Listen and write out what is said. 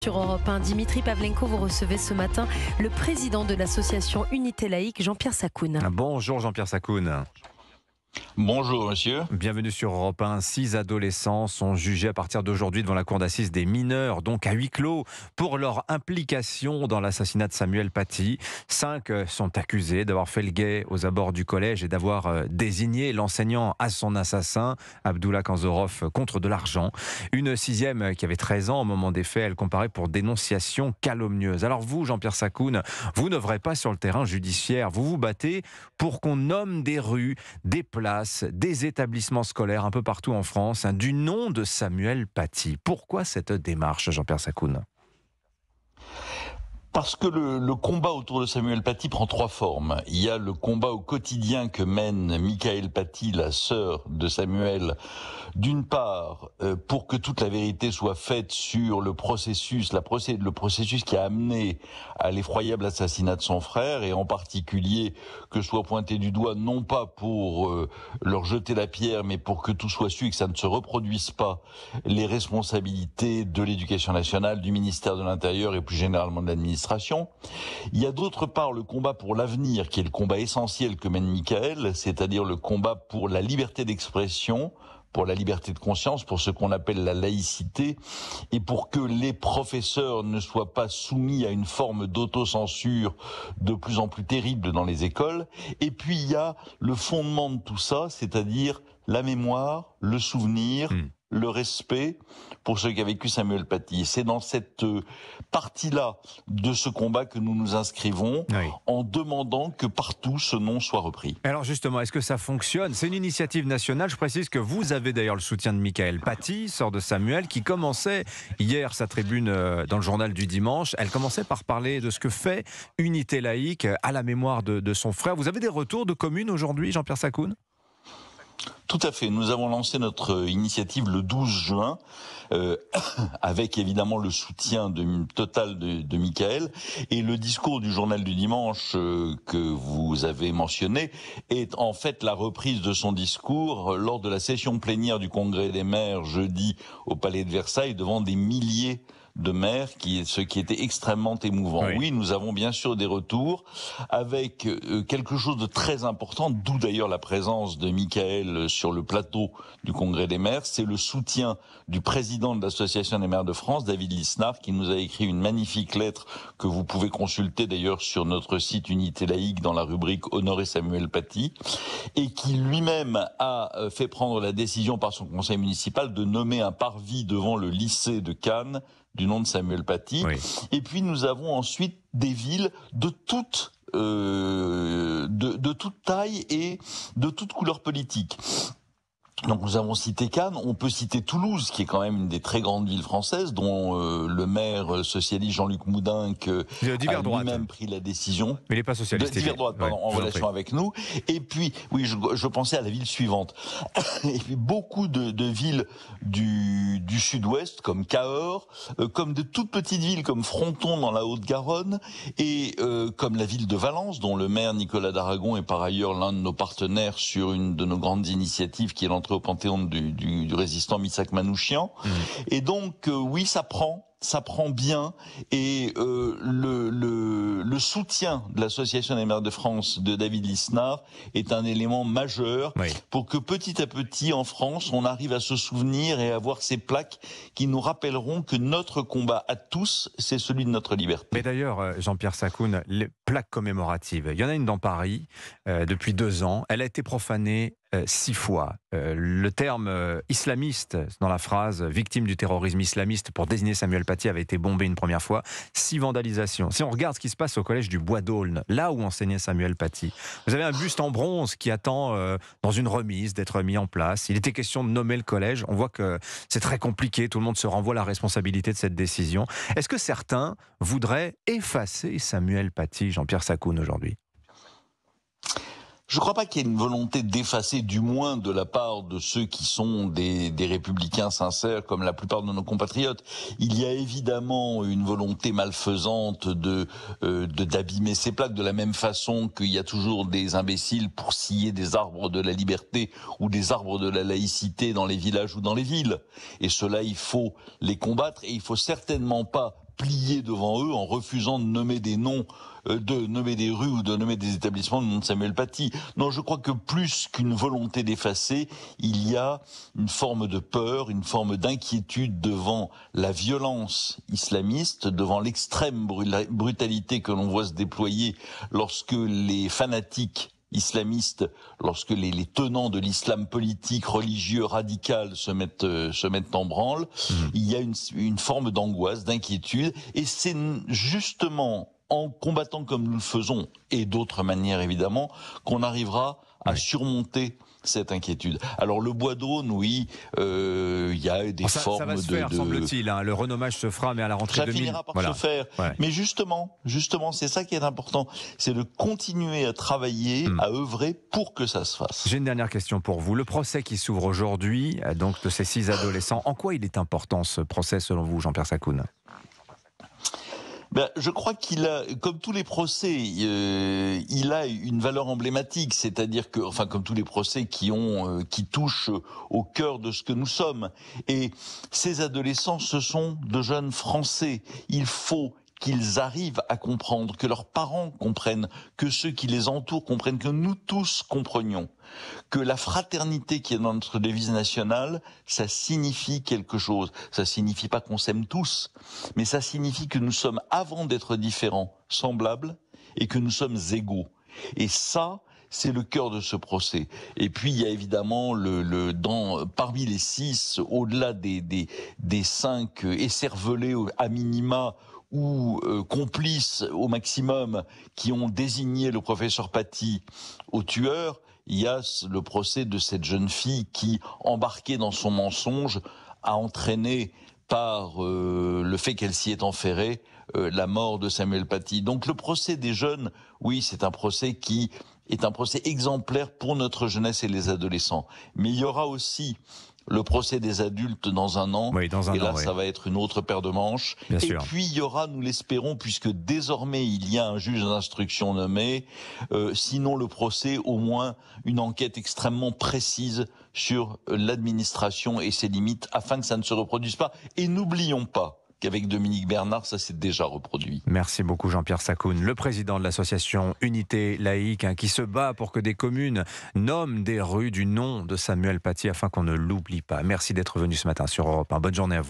Sur Europe 1, Dimitri Pavlenko, vous recevez ce matin le président de l'association Unité Laïque, Jean-Pierre Sakoun. Bonjour Jean-Pierre Sakoun. Bonjour monsieur. Bienvenue sur Europe 1. 6 adolescents sont jugés à partir d'aujourd'hui devant la cour d'assises des mineurs, donc à huis clos, pour leur implication dans l'assassinat de Samuel Paty. 5 sont accusés d'avoir fait le guet aux abords du collège et d'avoir désigné l'enseignant à son assassin, Abdullah Kanzorov, contre de l'argent. Une 6e qui avait 13 ans au moment des faits, elle comparait pour dénonciation calomnieuse. Alors vous, Jean-Pierre Sakoun, vous n'œuvrez pas sur le terrain judiciaire, vous vous battez pour qu'on nomme des rues, des places, des établissements scolaires un peu partout en France, du nom de Samuel Paty. Pourquoi cette démarche, Jean-Pierre Sakoun ? Parce que le combat autour de Samuel Paty prend 3 formes. Il y a le combat au quotidien que mène Michaëlle Paty, la sœur de Samuel, d'une part pour que toute la vérité soit faite sur le processus qui a amené à l'effroyable assassinat de son frère, et en particulier que soit pointé du doigt non pas pour leur jeter la pierre, mais pour que tout soit su et que ça ne se reproduise pas, les responsabilités de l'éducation nationale, du ministère de l'Intérieur et plus généralement de l'administration. Il y a d'autre part le combat pour l'avenir, qui est le combat essentiel que mène Michaëlle, c'est-à-dire le combat pour la liberté d'expression, pour la liberté de conscience, pour ce qu'on appelle la laïcité, et pour que les professeurs ne soient pas soumis à une forme d'autocensure de plus en plus terrible dans les écoles. Et puis il y a le fondement de tout ça, c'est-à-dire la mémoire, le souvenir, le respect pour ce qu'a vécu Samuel Paty. C'est dans cette partie-là de ce combat que nous nous inscrivons, en demandant que partout ce nom soit repris. Alors justement, est-ce que ça fonctionne ? C'est une initiative nationale. Je précise que vous avez d'ailleurs le soutien de Michaëlle Paty, sœur de Samuel, qui commençait hier sa tribune dans le journal du dimanche. Elle commençait par parler de ce que fait Unité Laïque à la mémoire de son frère. Vous avez des retours de communes aujourd'hui, Jean-Pierre Sakoun ? Tout à fait. Nous avons lancé notre initiative le 12 juin, avec évidemment le soutien total de Michaëlle. Et le discours du journal du dimanche que vous avez mentionné est en fait la reprise de son discours lors de la session plénière du Congrès des maires jeudi au Palais de Versailles devant des milliers de maires, ce qui était extrêmement émouvant. Oui, nous avons bien sûr des retours avec quelque chose de très important, d'où d'ailleurs la présence de Michaëlle sur le plateau du Congrès des maires. C'est le soutien du président de l'Association des maires de France, David Lisnard, qui nous a écrit une magnifique lettre que vous pouvez consulter d'ailleurs sur notre site Unité Laïque dans la rubrique Honorer Samuel Paty, et qui lui-même a fait prendre la décision par son conseil municipal de nommer un parvis devant le lycée de Cannes du nom de Samuel Paty. Et puis nous avons ensuite des villes de toute taille et de toute couleur politique. Donc nous avons cité Cannes, on peut citer Toulouse, qui est quand même une des très grandes villes françaises, dont le maire socialiste Jean-Luc Moudinque a lui-même pris la décision. Mais il n'est pas socialiste. Divers droite, pardon, en relation avec nous. Et puis, oui, je pensais à la ville suivante. Et puis beaucoup de villes du sud-ouest, comme Cahors, comme de toutes petites villes comme Fronton dans la Haute-Garonne, et comme la ville de Valence, dont le maire Nicolas d'Aragon est par ailleurs l'un de nos partenaires sur une de nos grandes initiatives, qui est l'entrée au panthéon du résistant Missak Manouchian. Et donc oui, ça prend bien, et le soutien de l'Association des maires de France de David Lisnard est un élément majeur pour que petit à petit en France on arrive à se souvenir et à voir ces plaques qui nous rappelleront que notre combat à tous, c'est celui de notre liberté. Mais d'ailleurs, Jean-Pierre Sakoun, les plaques commémoratives, il y en a une dans Paris depuis 2 ans, elle a été profanée 6 fois. Le terme islamiste dans la phrase victime du terrorisme islamiste pour désigner Samuel Paty avait été bombé une première fois. 6 vandalisations. Si on regarde ce qui se passe au collège du Bois d'Aulne, là où enseignait Samuel Paty, vous avez un buste en bronze qui attend dans une remise d'être mis en place. Il était question de nommer le collège. On voit que c'est très compliqué. Tout le monde se renvoie la responsabilité de cette décision. Est-ce que certains voudraient effacer Samuel Paty, Jean-Pierre Sakoun, aujourd'hui ? Je ne crois pas qu'il y ait une volonté d'effacer, du moins de la part de ceux qui sont des républicains sincères, comme la plupart de nos compatriotes. Il y a évidemment une volonté malfaisante d'abîmer ces plaques, de la même façon qu'il y a toujours des imbéciles pour scier des arbres de la liberté ou des arbres de la laïcité dans les villages ou dans les villes. Et cela, il faut les combattre, et il faut certainement pas plié devant eux en refusant de nommer des noms, de nommer des rues ou de nommer des établissements le nom de Samuel Paty. Non, je crois que plus qu'une volonté d'effacer, il y a une forme de peur, une forme d'inquiétude devant la violence islamiste, devant l'extrême brutalité que l'on voit se déployer lorsque les fanatiques islamistes, lorsque les tenants de l'islam politique, religieux, radical se mettent en branle. Il y a une forme d'angoisse, d'inquiétude, et c'est justement en combattant comme nous le faisons, et d'autres manières évidemment, qu'on arrivera à surmonter cette inquiétude. Alors le bois d'Aune, oui, il y a des formes ça va se faire, semble-t-il. Hein. Le renommage se fera, mais à la rentrée 2000. Ça finira par se faire. Ouais. Mais justement, c'est ça qui est important. C'est de continuer à travailler, à œuvrer pour que ça se fasse. J'ai une dernière question pour vous. Le procès qui s'ouvre aujourd'hui, donc de ces 6 adolescents, en quoi il est important ce procès selon vous, Jean-Pierre Sakoun ? Je crois qu'il a, comme tous les procès, il a une valeur emblématique, c'est-à-dire que, enfin, comme tous les procès qui touchent au cœur de ce que nous sommes. Et ces adolescents, ce sont de jeunes Français. Il faut qu'ils arrivent à comprendre, que leurs parents comprennent, que ceux qui les entourent comprennent, que nous tous comprenions que la fraternité qui est dans notre devise nationale, ça signifie quelque chose. Ça signifie pas qu'on s'aime tous, mais ça signifie que nous sommes, avant d'être différents, semblables, et que nous sommes égaux. Et ça, c'est le cœur de ce procès. Et puis il y a évidemment parmi les 6, au-delà des 5 écervelés à minima ou complices au maximum qui ont désigné le professeur Paty au tueur, il y a le procès de cette jeune fille qui, embarquée dans son mensonge, a entraîné par le fait qu'elle s'y est enferrée la mort de Samuel Paty. Donc le procès des jeunes, oui, c'est un procès qui est un procès exemplaire pour notre jeunesse et les adolescents. Mais il y aura aussi le procès des adultes dans un an. Oui, dans un an, ça va être une autre paire de manches. Bien et sûr. Puis il y aura, nous l'espérons, puisque désormais il y a un juge d'instruction nommé, sinon le procès, au moins une enquête extrêmement précise sur l'administration et ses limites, afin que ça ne se reproduise pas. Et n'oublions pas qu'avec Dominique Bernard, ça s'est déjà reproduit. Merci beaucoup Jean-Pierre Sakoun, le président de l'association Unité Laïque, qui se bat pour que des communes nomment des rues du nom de Samuel Paty afin qu'on ne l'oublie pas. Merci d'être venu ce matin sur Europe 1. Bonne journée à vous.